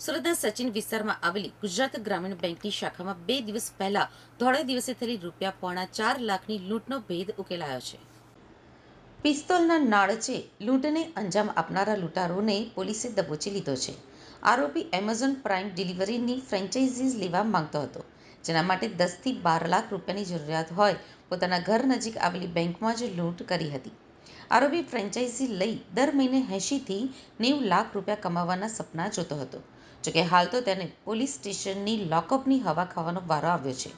સુરતના સચિન વિસ્તારમાં આવેલી ગુજરાત ગ્રામીણ બેંકની શાખામાં 2 દિવસ પહેલા ધોળે દિવસે થયેલી ₹4.4 લાખની લૂંટનો ભેદ ઉકેલાયો છે. પિસ્તોલના નાળચે લૂંટને અંજામ આપનારા લૂંટારોને પોલીસે દબોચી લીધો છે. આરોપી એમેઝોન પ્રાઇમ ડિલિવરીની ફ્રેન્ચાઇઝી લેવા માંગતો હતો, જેના માટે 10 થી 12 લાખ રૂપિયાની જરૂરિયાત હોય પોતાના ઘર નજીક આવેલી બેંકમાં જ લૂંટ કરી હતી. આરોપી ફ્રેન્ચાઇઝી લઈ દર મહિને 80 થી 90 લાખ રૂપિયા કમાવાના સપના જોતો હતો. જોકે હાલ તો તેને પોલીસ સ્ટેશનની લોકઅપની હવા ખાવાનો વારો આવ્યો છે.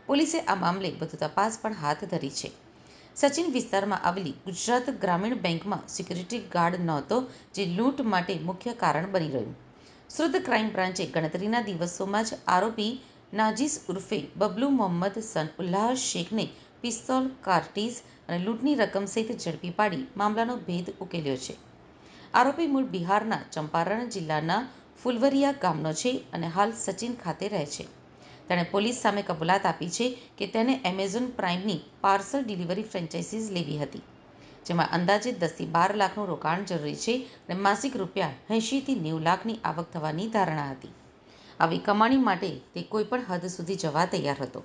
પોલીસે આ મામલે વધુ તપાસ પણ હાથ ધરી છે. સચિન વિસ્તારમાં આવેલી ગુજરાત ગ્રામીણ બેંકમાં સિક્યુરિટી ગાર્ડ નહોતો, જે લૂંટ માટે મુખ્ય કારણ બની રહ્યું. સુરત ક્રાઇમ બ્રાન્ચે ગણતરીના દિવસોમાં જ આરોપી નાજીસ ઉર્ફે બબલુ મોહમ્મદ સન ઉલ્લાહ શેખને પિસ્તોલ, કાર્ટીઝ અને લૂંટની રકમ સહિત ઝડપી પાડી મામલાનો ભેદ ઉકેલ્યો છે. આરોપી મૂળ બિહારના ચંપારણ જિલ્લાના ફુલવરિયા ગામનો છે અને હાલ સચિન ખાતે રહે છે. તેણે પોલીસ સામે કબૂલાત આપી છે કે તેને એમેઝોન પ્રાઇમની પાર્સલ ડિલિવરી ફ્રેન્ચાઇઝી લેવી હતી, જેમાં અંદાજે 10 થી 12 લાખનું રોકાણ જરૂરી છે અને માસિક ₹80 થી 90 લાખની આવક થવાની ધારણા હતી. આવી કમાણી માટે તે કોઈપણ હદ સુધી જવા તૈયાર હતો.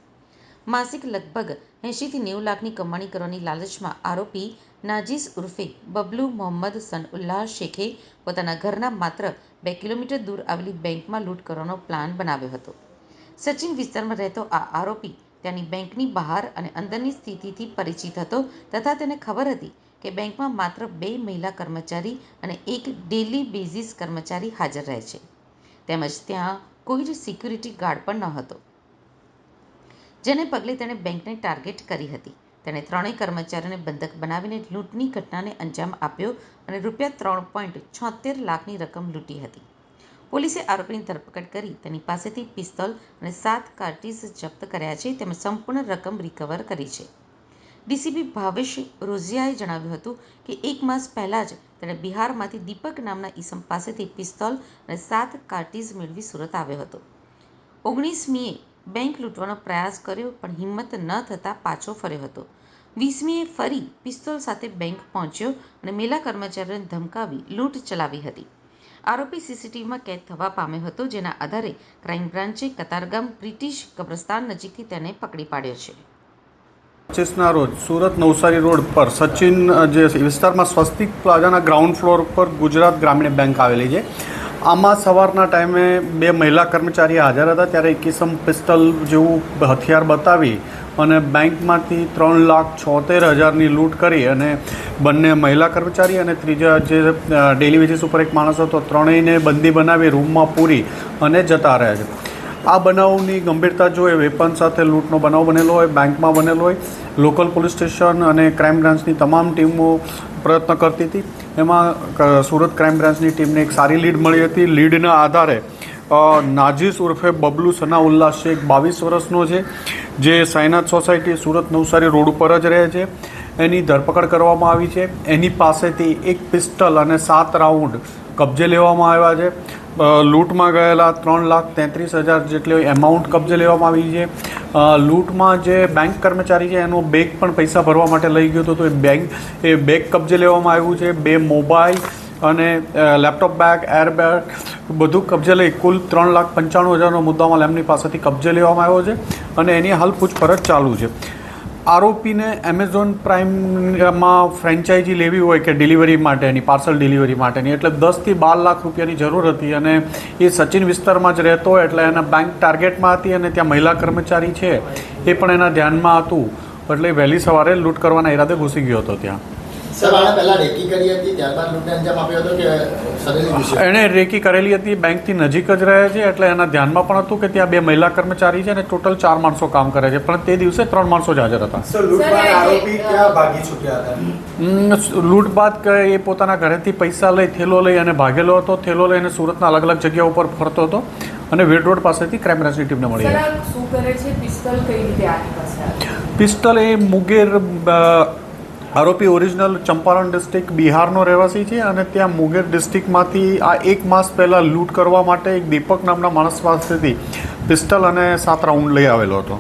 માસિક લગભગ 80 થી 90 લાખની કમાણી કરવાની લાલચમાં આરોપી નાજીસ ઉર્ફે બબલુ મોહમ્મદ સન ઉલ્લાહ શેખે પોતાના ઘરના માત્ર 2 કિલોમીટર દૂર આવેલી બેંકમાં લૂંટ કરવાનો પ્લાન બનાવ્યો હતો. સચિન વિસ્તારમાં રહેતો આ આરોપી ત્યાંની બેંકની બહાર અને અંદરની સ્થિતિથી પરિચિત હતો તથા તેને ખબર હતી કે બેંકમાં માત્ર 2 મહિલા કર્મચારી અને 1 ડેલી બેઝિસ કર્મચારી હાજર રહે છે, તેમજ ત્યાં કોઈ જ સિક્યુરિટી ગાર્ડ પણ ન હતો, જેને પગલે તેણે બેંકને ટાર્ગેટ કરી હતી. તેણે 3 કર્મચારીઓને બંધક બનાવીને લૂંટની ઘટનાને અંજામ આપ્યો અને ₹3.76 લાખની રકમ લૂંટી હતી. પોલીસે આરોપીની ધરપકડ કરી તેની પાસેથી પિસ્તોલ અને 7 કાર્ટીઝ જપ્ત કર્યા છે, તેમજ સંપૂર્ણ રકમ રિકવર કરી છે. ડીસીપી ભાવેશ રોઝિયાએ જણાવ્યું હતું કે 1 માસ પહેલા જ તેણે બિહારમાંથી દીપક નામના ઈસમ પાસેથી પિસ્તોલ અને 7 કાર્ટીઝ મેળવી સુરત આવ્યો હતો. 19મીએ બેંક લૂંટવાનો પ્રયાસ કર્યો પણ હિંમત ન થતાં પાછો ફર્યો હતો. 20મીએ ફરી પિસ્તોલ સાથે બેંક પહોંચ્યો અને મહિલા કર્મચારીઓને ધમકાવી લૂંટ ચલાવી હતી. આરોપી સીસીટીવીમાં કેદ થવા પામ્યો હતો, જેના આધારે ક્રાઇમ બ્રાન્ચે કતારગામ બ્રિટિશ કબ્રસ્તાન નજીકથી તેને પકડી પાડ્યો છે. 25ના રોજ સુરત નવસારી રોડ પર સચિન જે વિસ્તારમાં સ્વસ્તિક પ્લાઝાના ગ્રાઉન્ડ ફ્લોર પર ગુજરાત ગ્રામીણ બેંક આવેલી છે. આમાં સવારના ટાઈમે 2 મહિલા કર્મચારી હાજર હતા, ત્યારે એક કિસમ પિસ્તલ જેવું હથિયાર બતાવી અને બેંકમાંથી 3,76,000ની લૂંટ કરી અને બંને મહિલા કર્મચારી અને ત્રીજા જે ડેલી વેજીસ ઉપર એક માણસ હતો, ત્રણેયને બંદી બનાવી રૂમમાં પૂરી અને જતા રહ્યા છે. આ બનાવની ગંભીરતા જોઈ વેપન સાથે લૂંટનો બનાવ બનેલો હોય, બેંકમાં બનેલો હોય. લોકલ પોલીસ સ્ટેશન અને ક્રાઇમ બ્રાન્ચની તમામ ટીમો પ્રયત્ન કરતી હતી. એમાં સુરત ક્રાઇમ બ્રાન્ચની ટીમને એક સારી લીડ મળી હતી. લીડના આધારે નાજીસ ઉર્ફે બબલુ સનાઉલ્લાહ શેખ 22 વર્ષનો છે, જે સાઈનાથ સોસાયટી સુરત નવસારી રોડ ઉપર જ રહે છે. એની ધરપકડ કરવામાં આવી છે. એની પાસેથી એક પિસ્તલ અને 7 રાઉન્ડ કબજે લેવામાં આવ્યા છે. લૂંટમાં ગયેલા 3,33,000 જેટલી એમાઉન્ટ કબજે લેવામાં આવી છે. લૂંટમાં જે બેંક કર્મચારી છે એનો બેગ પણ પૈસા ભરવા માટે લઈ ગયો હતો, તો એ બેગ કબજે લેવામાં આવ્યું છે. 2 મોબાઈલ અને લેપટોપ બેગ, એર બેગ બધું કબજે લઈ કુલ 3,95,000નો મુદ્દામાલ એમની પાસેથી કબજે લેવામાં આવ્યો છે અને એની હાલ પૂછપરછ ચાલુ છે. આરોપીને એમેઝોન પ્રાઇમમાં ફ્રેન્ચાઇઝી લેવી હોય કે ડિલિવરી માટેની, પાર્સલ ડિલિવરી માટેની, એટલે 10 થી 12 લાખ રૂપિયાની જરૂર હતી અને એ સચિન વિસ્તારમાં જ રહેતો હોય એટલે એના બેંક ટાર્ગેટમાં હતી અને ત્યાં મહિલા કર્મચારી છે એ પણ એના ધ્યાનમાં હતું, એટલે વહેલી સવારે લૂંટ કરવાના ઈરાદે ઘૂસી ગયો હતો ત્યાં. એણે રેકી કરેલી હતી, બેંકથી નજીક જ રહે છે એટલે એના ધ્યાનમાં પણ હતું કે ત્યાં 2 મહિલા કર્મચારી છે અને ટોટલ 4 માણસો કામ કરે છે, પણ તે દિવસે 3 માણસો જ હાજર હતા. લૂંટ બાદ એ પોતાના ઘરેથી પૈસા લઈ થેલો લઈ અને ભાગેલો હતો. થેલો લઈને સુરતના અલગ અલગ જગ્યા ઉપર ફરતો હતો અને વેડ રોડ પાસેથી ક્રાઇમ બ્રાન્ચની ટીમને મળી. પિસ્તલ એ મુંગેર આરોપી ઓરિજિનલ ચંપારણ ડિસ્ટ્રિક્ટ બિહારનો રહેવાસી છે અને ત્યાં મુંગેર ડિસ્ટ્રિક્ટમાંથી આ 1 માસ પહેલાં લૂંટ કરવા માટે એક દીપક નામના માણસ પાસેથી પિસ્તલ અને 7 રાઉન્ડ લઈ આવેલો હતો.